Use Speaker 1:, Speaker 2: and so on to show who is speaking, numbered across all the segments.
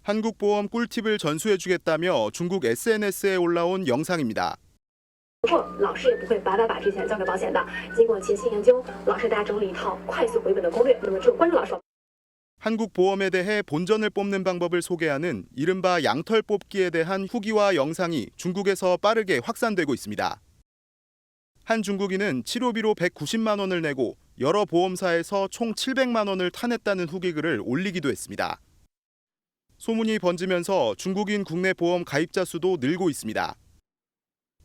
Speaker 1: 한국보험 꿀팁을 전수해주겠다며 중국 SNS에 올라온 영상입니다.
Speaker 2: 老师也不会白白把这钱交给保险的。经过潜心研究，老师给大家整理一套快速回本的攻略。那么只有关注老师。
Speaker 1: 한국보험에 대해 본전을 뽑는 방법을 소개하는 이른바 양털 뽑기에 대한 후기와 영상이 중국에서 빠르게 확산되고 있습니다. 한 중국인은 치료비로 190만 원을 내고 여러 보험사에서 총 700만 원을 타냈다는 후기글을 올리기도 했습니다. 소문이 번지면서 중국인 국내 보험 가입자 수도 늘고 있습니다.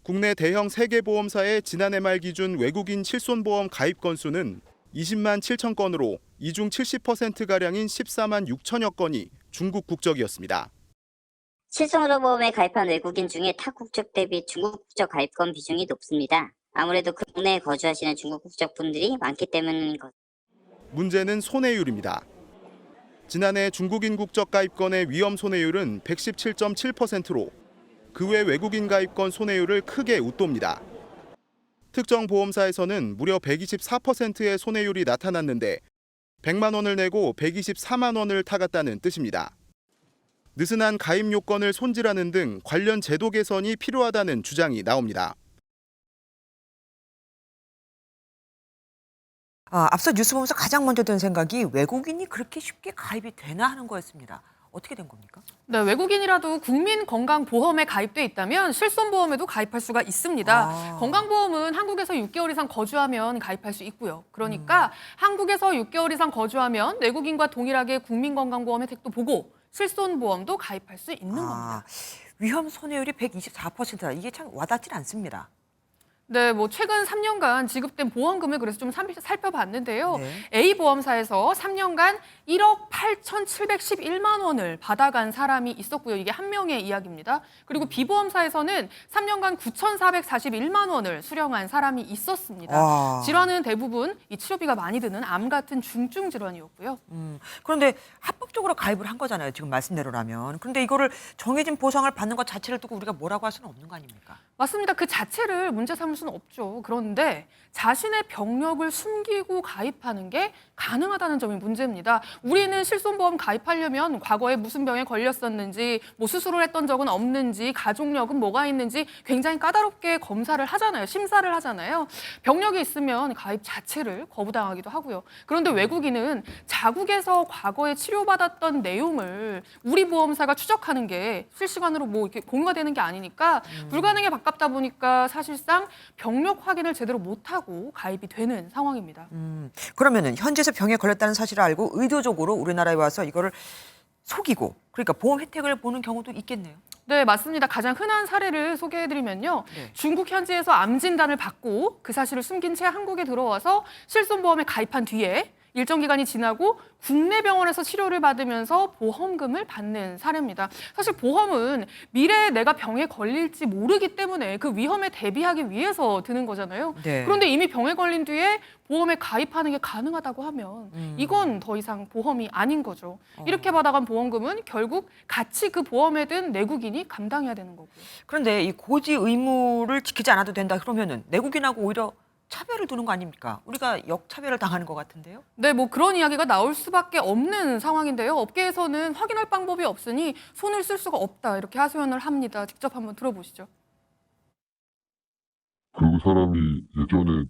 Speaker 1: 국내 대형 세계 보험사의 지난해 말 기준 외국인 실손보험 가입 건수는 20만 7천 건으로 이 중 70%가량인 14만 6천여 건이 중국 국적이었습니다.
Speaker 3: 실손의료보험에 가입한 외국인 중에 타 국적 대비 중국 국적 가입건 비중이 높습니다. 아무래도 국내에 거주하시는 중국 국적 분들이 많기 때문인 것.
Speaker 1: 문제는 손해율입니다. 지난해 중국인 국적 가입건의 위험 손해율은 117.7%로 그 외 외국인 가입건 손해율을 크게 웃돕니다. 특정 보험사에서는 무려 124%의 손해율이 나타났는데 100만 원을 내고 124만 원을 타갔다는 뜻입니다. 느슨한 가입 요건을 손질하는 등 관련 제도 개선이 필요하다는 주장이 나옵니다.
Speaker 4: 앞서 뉴스 보면서 가장 먼저 든 생각이 외국인이 그렇게 쉽게 가입이 되나 하는 거였습니다. 어떻게 된 겁니까?
Speaker 5: 네, 외국인이라도 국민건강보험에 가입돼 있다면 실손보험에도 가입할 수가 있습니다. 건강보험은 한국에서 6개월 이상 거주하면 가입할 수 있고요. 그러니까 한국에서 6개월 이상 거주하면 외국인과 동일하게 국민건강보험 혜택도 보고 실손보험도 가입할 수 있는 겁니다.
Speaker 4: 위험 손해율이 124%다. 이게 참 와닿질 않습니다.
Speaker 5: 네, 뭐 최근 3년간 지급된 보험금을 그래서 좀 살펴봤는데요.
Speaker 4: 네.
Speaker 5: A 보험사에서 3년간 1억 8,711만 원을 받아간 사람이 있었고요. 이게 한 명의 이야기입니다. 그리고 B 보험사에서는 3년간 9,441만 원을 수령한 사람이 있었습니다. 질환은 대부분 이 치료비가 많이 드는 암 같은 중증 질환이었고요.
Speaker 4: 그런데 합법적으로 가입을 한 거잖아요. 지금 말씀대로라면. 그런데 이거를 정해진 보상을 받는 것 자체를 두고 우리가 뭐라고 할 수는 없는 거 아닙니까?
Speaker 5: 맞습니다. 그 자체를 문제 삼을 수는 없죠. 그런데 자신의 병력을 숨기고 가입하는 게 가능하다는 점이 문제입니다. 우리는 실손보험 가입하려면 과거에 무슨 병에 걸렸었는지, 뭐 수술을 했던 적은 없는지, 가족력은 뭐가 있는지 굉장히 까다롭게 검사를 하잖아요. 심사를 하잖아요. 병력이 있으면 가입 자체를 거부당하기도 하고요. 그런데 외국인은 자국에서 과거에 치료받았던 내용을 우리 보험사가 추적하는 게 실시간으로 뭐 이렇게 공유가 되는 게 아니니까 불가능에 가깝다 보니까 사실상 병력 확인을 제대로 못하고 가입이 되는 상황입니다.
Speaker 4: 그러면은 현지에서 병에 걸렸다는 사실을 알고 의도적으로 우리나라에 와서 이거를 속이고 그러니까 보험 혜택을 보는 경우도 있겠네요.
Speaker 5: 네, 맞습니다. 가장 흔한 사례를 소개해드리면요.
Speaker 4: 네.
Speaker 5: 중국 현지에서 암 진단을 받고 그 사실을 숨긴 채 한국에 들어와서 실손보험에 가입한 뒤에 일정 기간이 지나고 국내 병원에서 치료를 받으면서 보험금을 받는 사례입니다. 사실 보험은 미래에 내가 병에 걸릴지 모르기 때문에 그 위험에 대비하기 위해서 드는 거잖아요.
Speaker 4: 네.
Speaker 5: 그런데 이미 병에 걸린 뒤에 보험에 가입하는 게 가능하다고 하면 이건 더 이상 보험이 아닌 거죠. 이렇게 받아간 보험금은 결국 같이 그 보험에 든 내국인이 감당해야 되는 거고요.
Speaker 4: 그런데 이 고지 의무를 지키지 않아도 된다 그러면은 내국인하고 오히려 차별을 두는 거 아닙니까? 우리가 역차별을 당하는 것 같은데요?
Speaker 5: 네, 뭐 그런 이야기가 나올 수밖에 없는 상황인데요. 업계에서는 확인할 방법이 없으니 손을 쓸 수가 없다 이렇게 하소연을 합니다. 직접 한번 들어보시죠.
Speaker 6: 그 사람이 예전에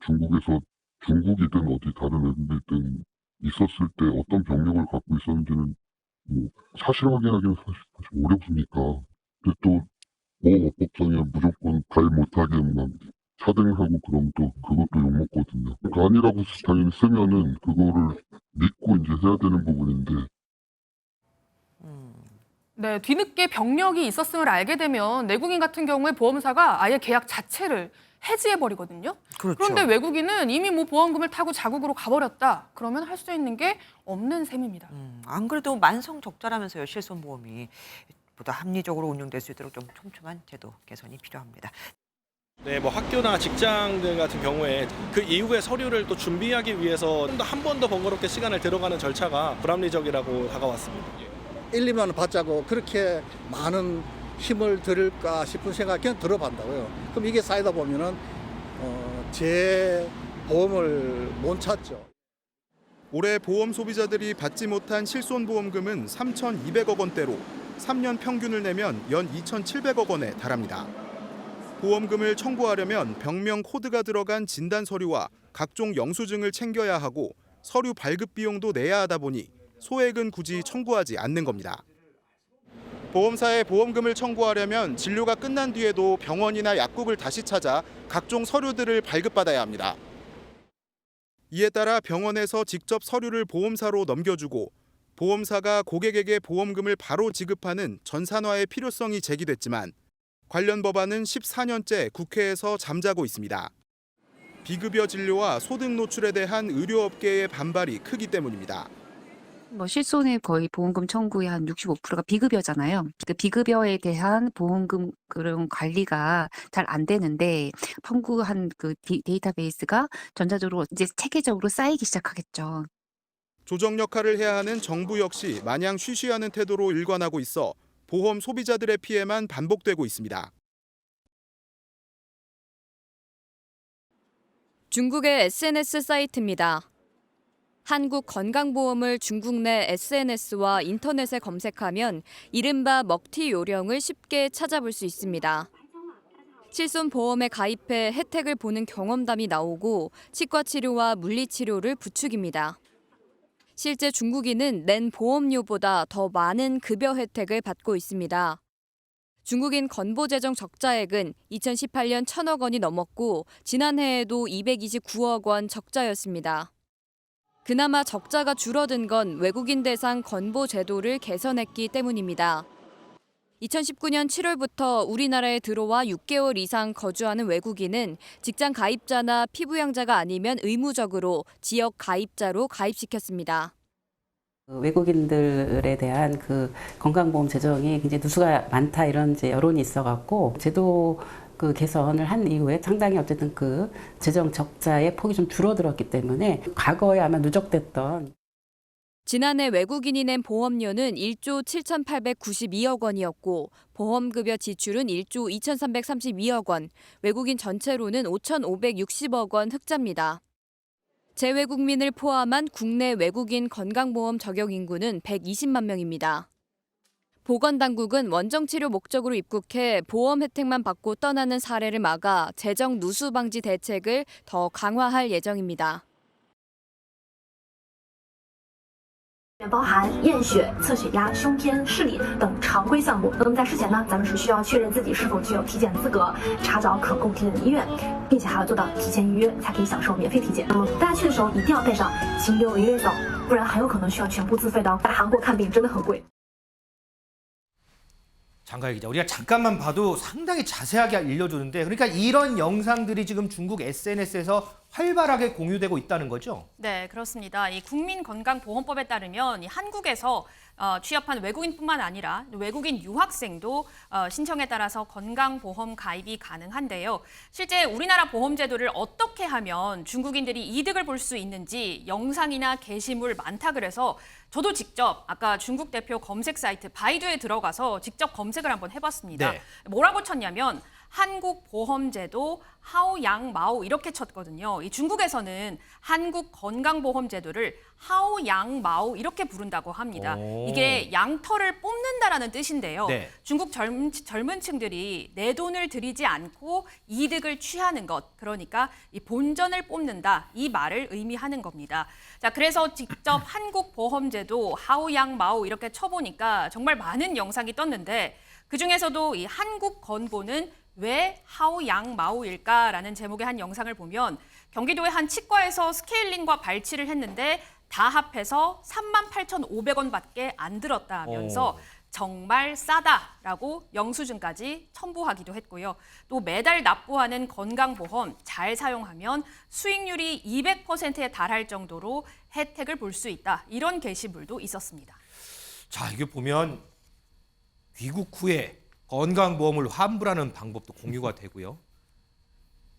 Speaker 6: 중국에서 중국이든 어디 다른 외국이든 있었을 때 어떤 병력을 갖고 있었는지는 사실 확인하기는 사실 어렵습니까? 근데 또 보험업법상에 무조건 가입 못하게 차등하고 그럼 또 그것도 욕먹거든요. 그러니까 아니라고 당연히 쓰면은 그거를 믿고 이제 해야 되는 부분인데.
Speaker 5: 네, 뒤늦게 병력이 있었음을 알게 되면 내국인 같은 경우에 보험사가 아예 계약 자체를 해지해버리거든요.
Speaker 4: 그렇죠.
Speaker 5: 그런데 외국인은 이미 뭐 보험금을 타고 자국으로 가버렸다. 그러면 할 수 있는 게 없는 셈입니다.
Speaker 4: 안 그래도 만성 적자라면서요, 실손보험이. 보다 합리적으로 운영될 수 있도록 좀 촘촘한 제도 개선이 필요합니다.
Speaker 7: 네, 뭐 학교나 직장들 같은 경우에 그 이후의 서류를 또 준비하기 위해서 한 번 더 번거롭게 시간을 들어가는 절차가 불합리적이라고 다가왔습니다.
Speaker 8: 1, 2만 원 받자고 그렇게 많은 힘을 들일까 싶은 생각이 그냥 들어반다고요. 그럼 이게 쌓이다 보면은 제 보험을 못 찾죠.
Speaker 1: 올해 보험 소비자들이 받지 못한 실손보험금은 3,200억 원대로 3년 평균을 내면 연 2,700억 원에 달합니다. 보험금을 청구하려면 병명 코드가 들어간 진단 서류와 각종 영수증을 챙겨야 하고 서류 발급 비용도 내야 하다 보니 소액은 굳이 청구하지 않는 겁니다. 보험사에 보험금을 청구하려면 진료가 끝난 뒤에도 병원이나 약국을 다시 찾아 각종 서류들을 발급받아야 합니다. 이에 따라 병원에서 직접 서류를 보험사로 넘겨주고 보험사가 고객에게 보험금을 바로 지급하는 전산화의 필요성이 제기됐지만 관련 법안은 14년째 국회에서 잠자고 있습니다. 비급여 진료와 소득 노출에 대한 의료업계의 반발이 크기 때문입니다.
Speaker 9: 실손의 거의 보험금 청구의 한 65%가 비급여잖아요. 그 비급여에 대한 보험금 그런 관리가 잘 안 되는데 청구한 그 데이터베이스가 전자적으로 이제 체계적으로 쌓이기 시작하겠죠.
Speaker 1: 조정 역할을 해야 하는 정부 역시 마냥 쉬쉬하는 태도로 일관하고 있어 보험 소비자들의 피해만 반복되고 있습니다.
Speaker 10: 중국의 SNS 사이트입니다. 한국 건강보험을 중국 내 SNS와 인터넷에 검색하면 이른바 먹튀 요령을 쉽게 찾아볼 수 있습니다. 실손보험에 가입해 혜택을 보는 경험담이 나오고 치과 치료와 물리치료를 부추깁니다. 실제 중국인은 낸 보험료보다 더 많은 급여 혜택을 받고 있습니다. 중국인 건보 재정 적자액은 2018년 1,000억 원이 넘었고 지난해에도 229억 원 적자였습니다. 그나마 적자가 줄어든 건 외국인 대상 건보 제도를 개선했기 때문입니다. 2019년 7월부터 우리나라에 들어와 6개월 이상 거주하는 외국인은 직장 가입자나 피부양자가 아니면 의무적으로 지역 가입자로 가입시켰습니다.
Speaker 11: 외국인들에 대한 그 건강보험 재정이 굉장히 누수가 많다 이런 이제 여론이 있어갖고 제도 그 개선을 한 이후에 상당히 어쨌든 그 재정 적자의 폭이 좀 줄어들었기 때문에 과거에 아마 누적됐던
Speaker 10: 지난해 외국인이 낸 보험료는 1조 7,892억 원이었고 보험급여 지출은 1조 2,332억 원, 외국인 전체로는 5,560억 원 흑자입니다. 재외국민을 포함한 국내 외국인 건강보험 적용 인구는 120만 명입니다. 보건당국은 원정치료 목적으로 입국해 보험 혜택만 받고 떠나는 사례를 막아 재정 누수 방지 대책을 더 강화할 예정입니다.
Speaker 2: 包含验血、测血压、胸片、视力等常规项目。那么在事前呢，咱们是需要确认自己是否具有体检资格，查找可供体检的医院，并且还要做到提前预约，才可以享受免费体检。那么大家去的时候一定要带上禽流、营业扫，不然很有可能需要全部自费的。在韩国看病真的很贵。
Speaker 12: 장가희 기자, 우리가 잠깐만 봐도 상당히 자세하게 알려주는데 그러니까 이런 영상들이 지금 중국 SNS에서 활발하게 공유되고 있다는 거죠?
Speaker 13: 네, 그렇습니다. 이 국민건강보험법에 따르면 이 한국에서 취업한 외국인뿐만 아니라 외국인 유학생도 신청에 따라서 건강보험 가입이 가능한데요. 실제 우리나라 보험제도를 어떻게 하면 중국인들이 이득을 볼 수 있는지 영상이나 게시물 많다 그래서 저도 직접 아까 중국 대표 검색 사이트 바이두에 들어가서 직접 검색을 한번 해봤습니다.
Speaker 12: 네.
Speaker 13: 뭐라고 쳤냐면 한국 보험제도 하오양마오 이렇게 쳤거든요. 이 중국에서는 한국 건강보험제도를 하오양마오 이렇게 부른다고 합니다. 이게 양털을 뽑는다라는 뜻인데요.
Speaker 12: 네.
Speaker 13: 중국 젊은 층들이 내 돈을 들이지 않고 이득을 취하는 것, 그러니까 이 본전을 뽑는다 이 말을 의미하는 겁니다. 자, 그래서 직접 한국 보험제도 하오양마오 이렇게 쳐보니까 정말 많은 영상이 떴는데 그중에서도 이 한국 건보는 왜 하오양마오일까라는 제목의 한 영상을 보면 경기도의 한 치과에서 스케일링과 발치를 했는데 다 합해서 38,500원밖에 안 들었다면서 정말 싸다라고 영수증까지 첨부하기도 했고요. 또 매달 납부하는 건강보험 잘 사용하면 수익률이 200%에 달할 정도로 혜택을 볼 수 있다. 이런 게시물도 있었습니다.
Speaker 12: 자, 이게 보면 귀국 후에 건강보험을 환불하는 방법도 공유가 되고요.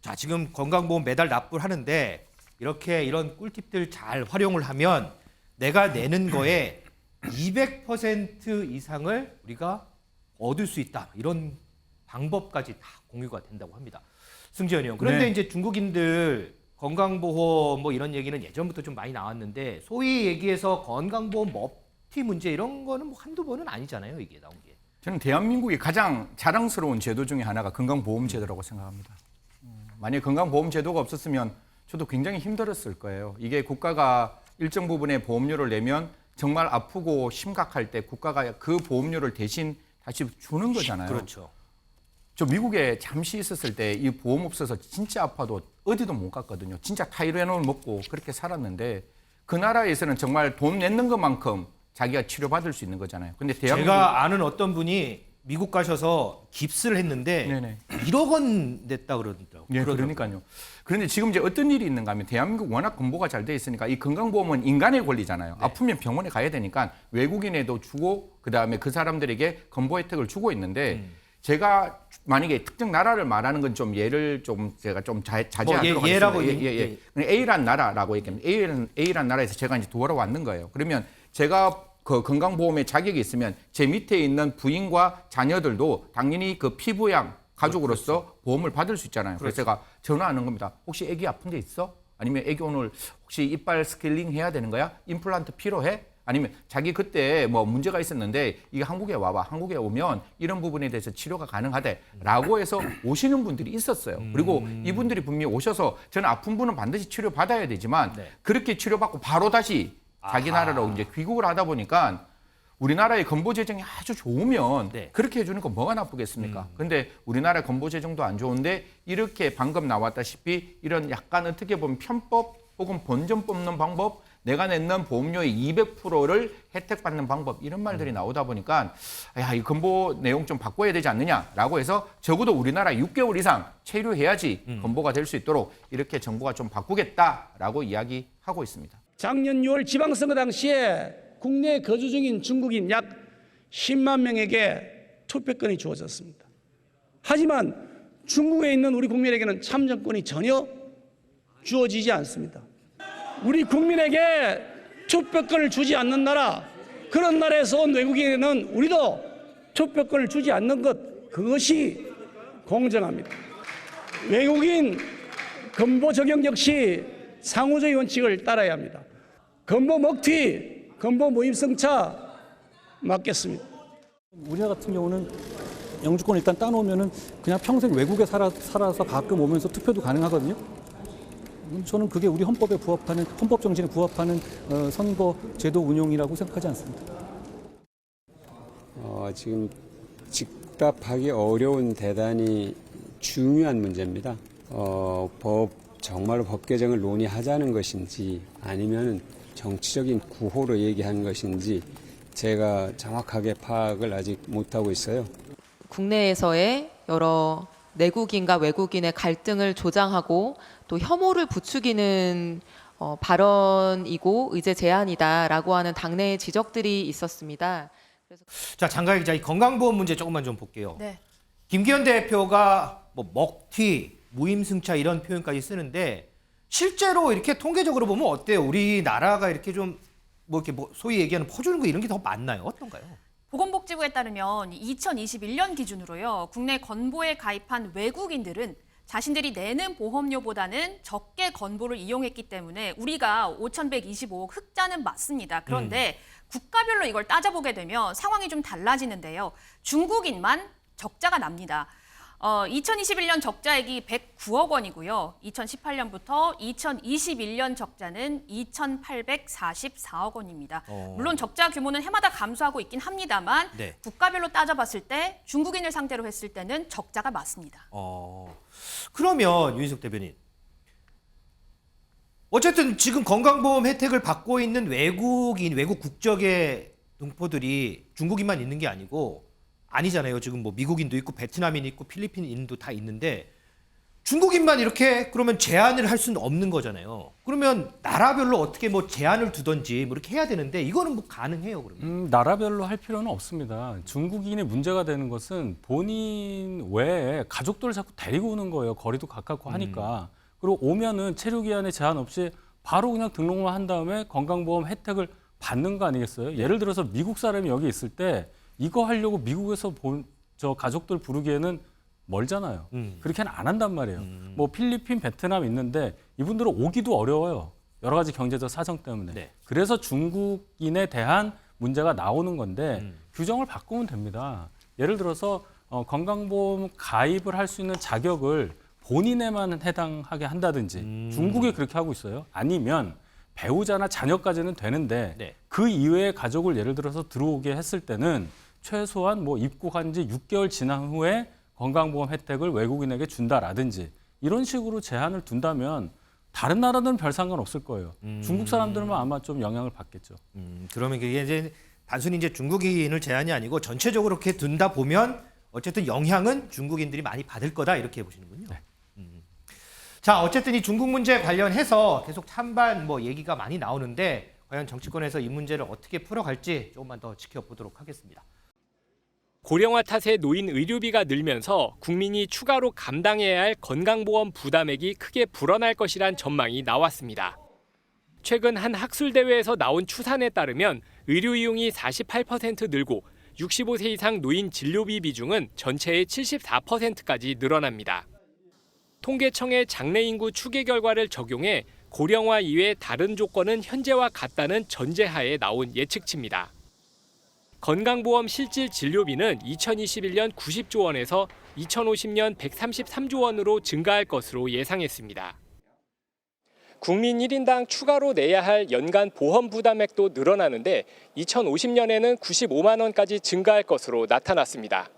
Speaker 12: 자, 지금 건강보험 매달 납부를 하는데 이렇게 이런 꿀팁들 잘 활용을 하면 내가 내는 거에 200% 이상을 우리가 얻을 수 있다. 이런 방법까지 다 공유가 된다고 합니다. 승지현 의원. 그런데
Speaker 14: 네.
Speaker 12: 이제 중국인들 건강보험 뭐 이런 얘기는 예전부터 좀 많이 나왔는데 소위 얘기해서 건강보험 먹튀 문제 이런 거는 뭐 한두 번은 아니잖아요, 이게 나온 게.
Speaker 14: 저는 대한민국이 가장 자랑스러운 제도 중에 하나가 건강보험제도라고 생각합니다. 만약에 건강보험제도가 없었으면 저도 굉장히 힘들었을 거예요. 이게 국가가 일정 부분의 보험료를 내면 정말 아프고 심각할 때 국가가 그 보험료를 대신 다시 주는 거잖아요.
Speaker 12: 그렇죠.
Speaker 14: 저 미국에 잠시 있었을 때 이 보험 없어서 진짜 아파도 어디도 못 갔거든요. 진짜 타이레놀 먹고 그렇게 살았는데 그 나라에서는 정말 돈 내는 것만큼 자기가 치료받을 수 있는 거잖아요. 근데 대한민국
Speaker 12: 제가 아는 어떤 분이 미국 가셔서 깁스를 했는데
Speaker 14: 네네.
Speaker 12: 1억 원 냈다 그러더라고요.
Speaker 14: 예, 그러니까요. 그런데 지금 이제 어떤 일이 있는가 하면 대한민국 워낙 건보가 잘 돼 있으니까 이 건강보험은 인간의 권리잖아요.
Speaker 12: 네.
Speaker 14: 아프면 병원에 가야 되니까 외국인에도 주고 그다음에 그 사람들에게 건보 혜택을 주고 있는데 제가 만약에 특정 나라를 말하는 건 좀 예를 좀 제가 좀 자제하도록
Speaker 12: 뭐 예라고
Speaker 14: 하겠습니다. 예. A란 나라라고 얘기하면 A란 나라에서 제가 이제 돌아왔는 거예요. 그러면 제가 그 건강보험에 자격이 있으면 제 밑에 있는 부인과 자녀들도 당연히 그 피부양 가족으로서
Speaker 12: 그렇죠.
Speaker 14: 보험을 받을 수 있잖아요. 그래서 제가 전화하는 겁니다. 혹시 애기 아픈 데 있어? 아니면 애기 오늘 혹시 이빨 스케일링 해야 되는 거야? 임플란트 필요해? 아니면 자기 그때 뭐 문제가 있었는데 이게 한국에 와봐. 한국에 오면 이런 부분에 대해서 치료가 가능하대라고 해서 오시는 분들이 있었어요. 그리고 이분들이 분명히 오셔서 저는 아픈 분은 반드시 치료받아야 되지만 그렇게 치료받고 바로 다시 자기 나라로 이제 귀국을 하다 보니까 우리나라의 건보 재정이 아주 좋으면 그렇게 해주는 건 뭐가 나쁘겠습니까? 근데 우리나라 건보 재정도 안 좋은데 이렇게 방금 나왔다시피 이런 약간 어떻게 보면 편법 혹은 본전 뽑는 방법, 내가 냈는 보험료의 200%를 혜택받는 방법 이런 말들이 나오다 보니까 야, 이 건보 내용 좀 바꿔야 되지 않느냐라고 해서 적어도 우리나라 6개월 이상 체류해야지 건보가 될 수 있도록 이렇게 정부가 좀 바꾸겠다라고 이야기하고 있습니다.
Speaker 15: 작년 6월 지방선거 당시에 국내에 거주 중인 중국인 약 10만 명에게 투표권이 주어졌습니다. 하지만 중국에 있는 우리 국민에게는 참정권이 전혀 주어지지 않습니다. 우리 국민에게 투표권을 주지 않는 나라, 그런 나라에서 온 외국인에는 우리도 투표권을 주지 않는 것, 그것이 공정합니다. 외국인 건보 적용 역시 상호주의 원칙을 따라야 합니다. 건보 먹튀, 건보 무임승차 맞겠습니다.
Speaker 16: 우리나라 같은 경우는 영주권 일단 따놓으면은 그냥 평생 외국에 살아서 가끔 오면서 투표도 가능하거든요. 저는 그게 우리 헌법에 부합하는, 헌법 정신에 부합하는 선거 제도 운용이라고 생각하지 않습니다.
Speaker 17: 지금 직답하기 어려운 대단히 중요한 문제입니다. 정말로 법 개정을 논의하자는 것인지 아니면 정치적인 구호로 얘기하는 것인지 제가 정확하게 파악을 아직 못하고 있어요.
Speaker 18: 국내에서의 여러 내국인과 외국인의 갈등을 조장하고 또 혐오를 부추기는 발언이고 의제 제안이다라고 하는 당내의 지적들이 있었습니다. 그래서
Speaker 12: 자, 장가희 기자, 이 건강보험 문제 조금만 좀 볼게요.
Speaker 13: 네.
Speaker 12: 김기현 대표가 뭐 먹튀, 무임승차 이런 표현까지 쓰는데 실제로 이렇게 통계적으로 보면 어때요? 우리나라가 이렇게 좀 뭐 이렇게 뭐 소위 얘기하는 퍼주는 거 이런 게 더 많나요? 어떤가요?
Speaker 13: 보건복지부에 따르면 2021년 기준으로요. 국내 건보에 가입한 외국인들은 자신들이 내는 보험료보다는 적게 건보를 이용했기 때문에 우리가 5,125억 흑자는 맞습니다. 그런데 국가별로 이걸 따져보게 되면 상황이 좀 달라지는데요. 중국인만 적자가 납니다. 2021년 적자액이 109억 원이고요. 2018년부터 2021년 적자는 2,844억 원입니다. 물론 적자 규모는 해마다 감소하고 있긴 합니다만 국가별로 따져봤을 때 중국인을 상대로 했을 때는 적자가 맞습니다.
Speaker 12: 그러면 윤희석 대변인, 어쨌든 지금 건강보험 혜택을 받고 있는 외국인, 외국 국적의 동포들이 중국인만 있는 게 아니잖아요. 지금 뭐 미국인도 있고 베트남인 있고 필리핀인도 다 있는데 중국인만 이렇게 그러면 제한을 할 수는 없는 거잖아요. 그러면 나라별로 어떻게 뭐 제한을 두든지 뭐 이렇게 해야 되는데 이거는 뭐 가능해요, 그러면?
Speaker 19: 나라별로 할 필요는 없습니다. 중국인의 문제가 되는 것은 본인 외에 가족들을 자꾸 데리고 오는 거예요. 거리도 가깝고 하니까. 그리고 오면은 체류 기한에 제한 없이 바로 그냥 등록만 한 다음에 건강보험 혜택을 받는 거 아니겠어요? 예를 들어서 미국 사람이 여기 있을 때 이거 하려고 미국에서 저 가족들 부르기에는 멀잖아요. 그렇게는 안 한단 말이에요. 뭐 필리핀, 베트남 있는데 이분들은 오기도 어려워요. 여러 가지 경제적 사정 때문에.
Speaker 12: 네.
Speaker 19: 그래서 중국인에 대한 문제가 나오는 건데 규정을 바꾸면 됩니다. 예를 들어서 건강보험 가입을 할 수 있는 자격을 본인에만 해당하게 한다든지 중국이 그렇게 하고 있어요. 아니면 배우자나 자녀까지는 되는데
Speaker 12: 네.
Speaker 19: 그 이외의 가족을 예를 들어서 들어오게 했을 때는 최소한 뭐 입국한 지 6개월 지난 후에 건강보험 혜택을 외국인에게 준다라든지 이런 식으로 제한을 둔다면 다른 나라들은 별 상관 없을 거예요. 중국 사람들은 아마 좀 영향을 받겠죠.
Speaker 12: 그러면 그게 이제 단순히 이제 중국인을 제한이 아니고 전체적으로 이렇게 둔다 보면 어쨌든 영향은 중국인들이 많이 받을 거다 이렇게 보시는군요.
Speaker 19: 네.
Speaker 12: 자, 어쨌든 이 중국 문제 관련해서 계속 찬반 뭐 얘기가 많이 나오는데 과연 정치권에서 이 문제를 어떻게 풀어갈지 조금만 더 지켜보도록 하겠습니다.
Speaker 20: 고령화 탓에 노인 의료비가 늘면서 국민이 추가로 감당해야 할 건강보험 부담액이 크게 불어날 것이란 전망이 나왔습니다. 최근 한 학술대회에서 나온 추산에 따르면 의료 이용이 48% 늘고 65세 이상 노인 진료비 비중은 전체의 74%까지 늘어납니다. 통계청의 장래인구 추계 결과를 적용해 고령화 이외 다른 조건은 현재와 같다는 전제하에 나온 예측치입니다. 건강보험 실질 진료비는 2021년 90조 원에서 2050년 133조 원으로 증가할 것으로 예상했습니다. 국민 1인당 추가로 내야 할 연간 보험 부담액도 늘어나는데 2050년에는 95만 원까지 증가할 것으로 나타났습니다.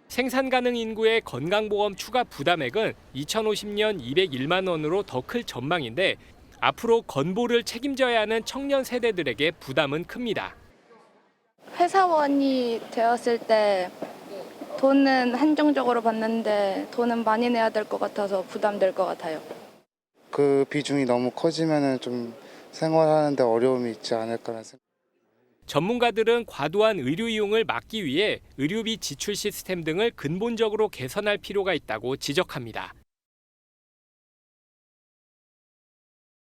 Speaker 20: 생산 가능 인구의 건강보험 추가 부담액은 2050년 201만 원으로 더 클 전망인데 앞으로 건보를 책임져야 하는 청년 세대들에게 부담은 큽니다.
Speaker 21: 회사원이 되었을 때 돈은 한정적으로 받는데 돈은 많이 내야 될 것 같아서 부담될 것 같아요.
Speaker 22: 그 비중이 너무 커지면은 좀 생활하는데 어려움이 있지 않을까라는 생각.
Speaker 20: 전문가들은 과도한 의료 이용을 막기 위해 의료비 지출 시스템 등을 근본적으로 개선할 필요가 있다고 지적합니다.